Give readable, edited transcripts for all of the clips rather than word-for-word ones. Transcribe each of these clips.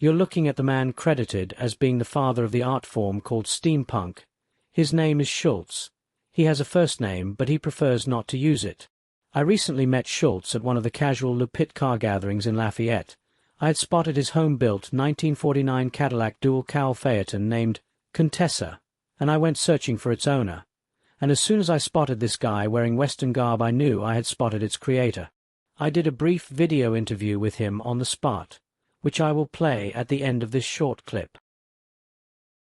You're looking at the man credited as being the father of the art form called steampunk. His name is Schultz. He has a first name, but he prefers not to use it. I recently met Schultz at one of the casual Le Pit car gatherings in Lafayette. I had spotted his home-built 1949 Cadillac dual cowl phaeton named Contessa, and I went searching for its owner. And as soon as I spotted this guy wearing Western garb, I knew I had spotted its creator. I did a brief video interview with him on the spot, which I will play at the end of this short clip.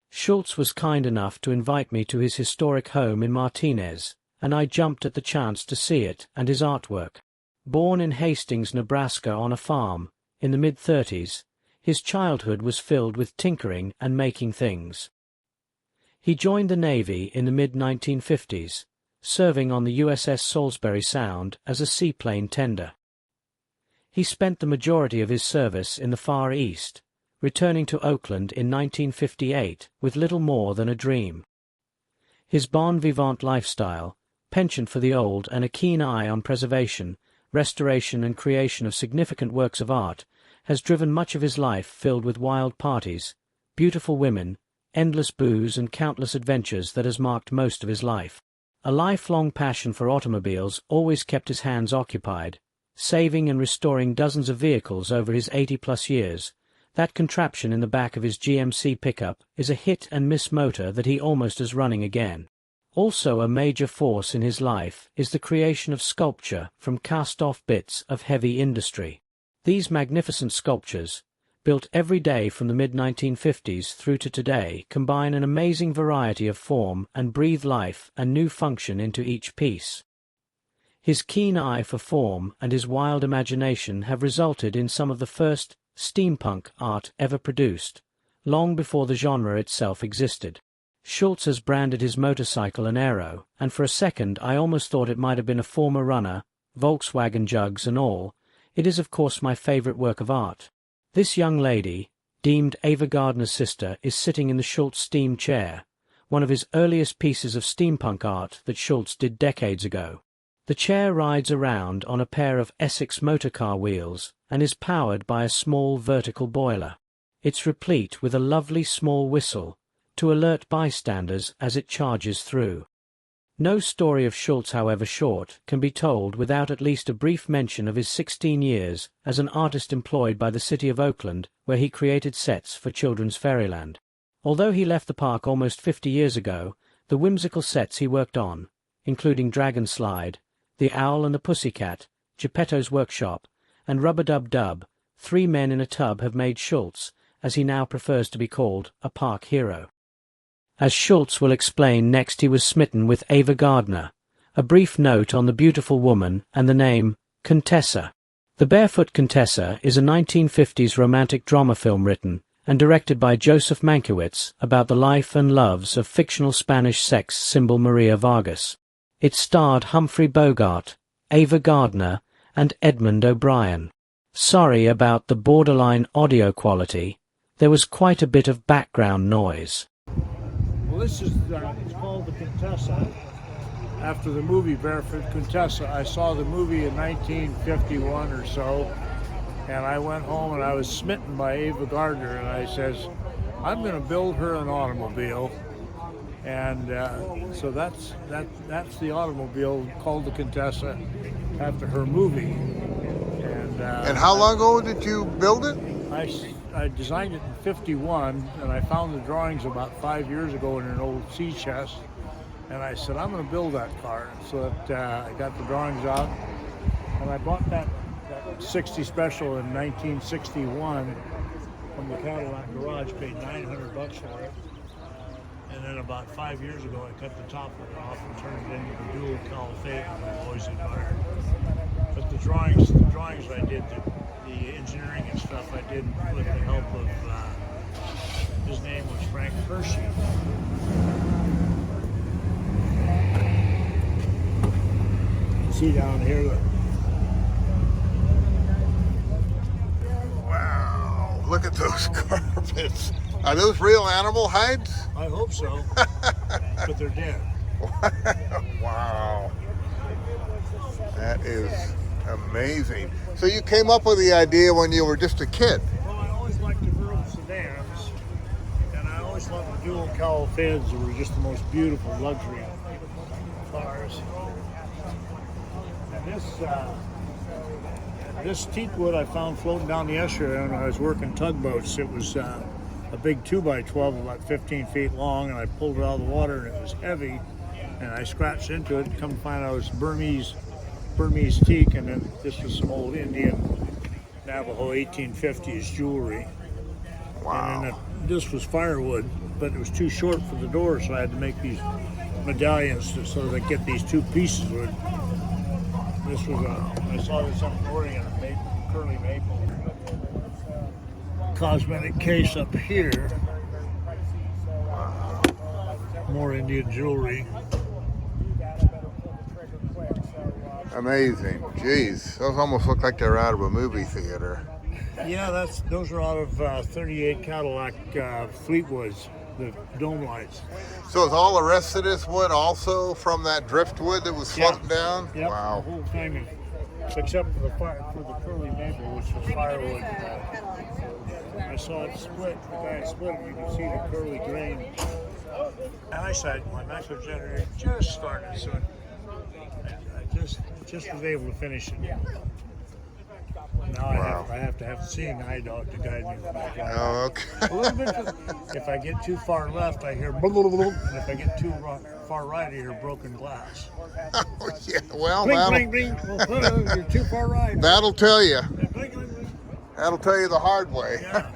Schultz was kind enough to invite me to his historic home in Martinez, and I jumped at the chance to see it and his artwork. Born in Hastings, Nebraska on a farm in the mid-30s, his childhood was filled with tinkering and making things. He joined the Navy in the mid-1950s, serving on the USS Salisbury Sound as a seaplane tender. He spent the majority of his service in the Far East, returning to Oakland in 1958 with little more than a dream. His bon vivant lifestyle, penchant for the old and a keen eye on preservation, restoration and creation of significant works of art has driven much of his life filled with wild parties, beautiful women, endless booze and countless adventures that has marked most of his life. A lifelong passion for automobiles always kept his hands occupied, saving and restoring dozens of vehicles over his 80-plus years. That contraption in the back of his GMC pickup is a hit-and-miss motor that he almost is running again. Also a major force in his life is the creation of sculpture from cast-off bits of heavy industry. These magnificent sculptures, built every day from the mid-1950s through to today, combine an amazing variety of form and breathe life and new function into each piece. His keen eye for form and his wild imagination have resulted in some of the first steampunk art ever produced, long before the genre itself existed. Schultz has branded his motorcycle an aero, and for a second I almost thought it might have been a former runner, Volkswagen jugs and all. It is of course my favorite work of art. This young lady, deemed Ava Gardner's sister, is sitting in the Schultz steam chair, one of his earliest pieces of steampunk art that Schultz did decades ago. The chair rides around on a pair of Essex motorcar wheels and is powered by a small vertical boiler. It's replete with a lovely small whistle to alert bystanders as it charges through. No story of Schultz, however short, can be told without at least a brief mention of his 16 years as an artist employed by the city of Oakland, where he created sets for Childrens Fairyland. Although he left the park almost 50 years ago, the whimsical sets he worked on, including Dragon Slide, The Owl and the Pussycat, Geppetto's Workshop, and Rub-a-Dub-Dub, 3 Men in a Tub, have made Schultz, as he now prefers to be called, a park hero. As Schultz will explain next, he was smitten with Ava Gardner. A brief note on the beautiful woman and the name Contessa. The Barefoot Contessa is a 1950s romantic drama film written and directed by Joseph Mankiewicz about the life and loves of fictional Spanish sex symbol Maria Vargas. It starred Humphrey Bogart, Ava Gardner, and Edmund O'Brien. Sorry about the borderline audio quality. There was quite a bit of background noise. Well, this is it's called the Contessa, after the movie Barefoot Contessa. I saw the movie in 1951 or so, and I went home and I was smitten by Ava Gardner, and I says, I'm going to build her an automobile. And so that's the automobile called the Contessa after her movie. And how long ago did you build it? I designed it in 51, and I found the drawings about 5 years ago in an old sea chest, and I said, I'm going to build that car. So that, I got the drawings out, and I bought that 60 Special in 1961 from the Cadillac garage, paid $900 for it. And then about 5 years ago, I cut the top of it off and turned it into the dual cowl phaeton I've always admired. But the drawings I did, the engineering and stuff I did with the help of, his name was Frank Hershey. See down here. Wow, look at those carpets. Are those real animal hides? I hope so, but they're dead. Wow, that is amazing. So you came up with the idea when you were just a kid? Well, I always liked the girl sedans, and I always loved the dual cowl fins. They were just the most beautiful luxury cars. And this teak wood I found floating down the estuary when I was working tugboats. It was a big 2x12 about 15 feet long, and I pulled it out of the water, and it was heavy, and I scratched into it and come to find out it was Burmese teak, and then this was some old Indian Navajo 1850s jewelry. Wow. And then this was firewood, but it was too short for the door, so I had to make these medallions so that I get these two pieces of it. This was I saw this up in Oregon, curly maple. Cosmetic case up here. More Indian jewelry. Amazing. Jeez, those almost look like they're out of a movie theater. Yeah, those are out of 38 Cadillac Fleetwoods, the dome lights. So is all the rest of this wood also from that driftwood that was floating down? Yep, Wow. the whole thing, except for the curly maple, which was firewood. I saw it split. The guy split it. You could see the curly grain. My macular degenerator just started, so I just was able to finish it. Now I have to have a seeing eye dog to guide me when I drive. Oh, okay. A little bit. If I get too far left, I hear blah, blah, blah, blah, and if I get too far right, I hear broken glass. Oh, yeah. Well, Bling, bling, bling. You're too far right. That'll tell you. Bling, bling, bling. That'll tell you the hard way. Yeah.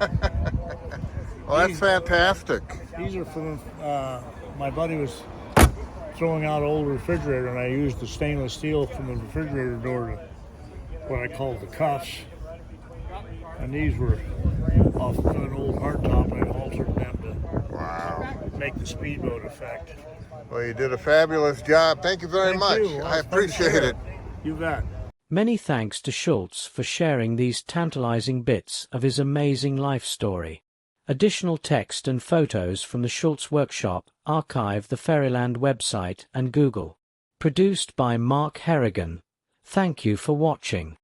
Well, that's fantastic. These are from my buddy was throwing out an old refrigerator, and I used the stainless steel from the refrigerator door to what I call the cuffs. And these were off an old hardtop, and I altered them to make the speedboat effect. Well, you did a fabulous job. Thank you very much. You. Well, I appreciate it. You bet. Many thanks to Schultz for sharing these tantalizing bits of his amazing life story. Additional text and photos from the Schultz workshop archive the Fairyland website and Google. Produced by Mark Harrigan. Thank you for watching.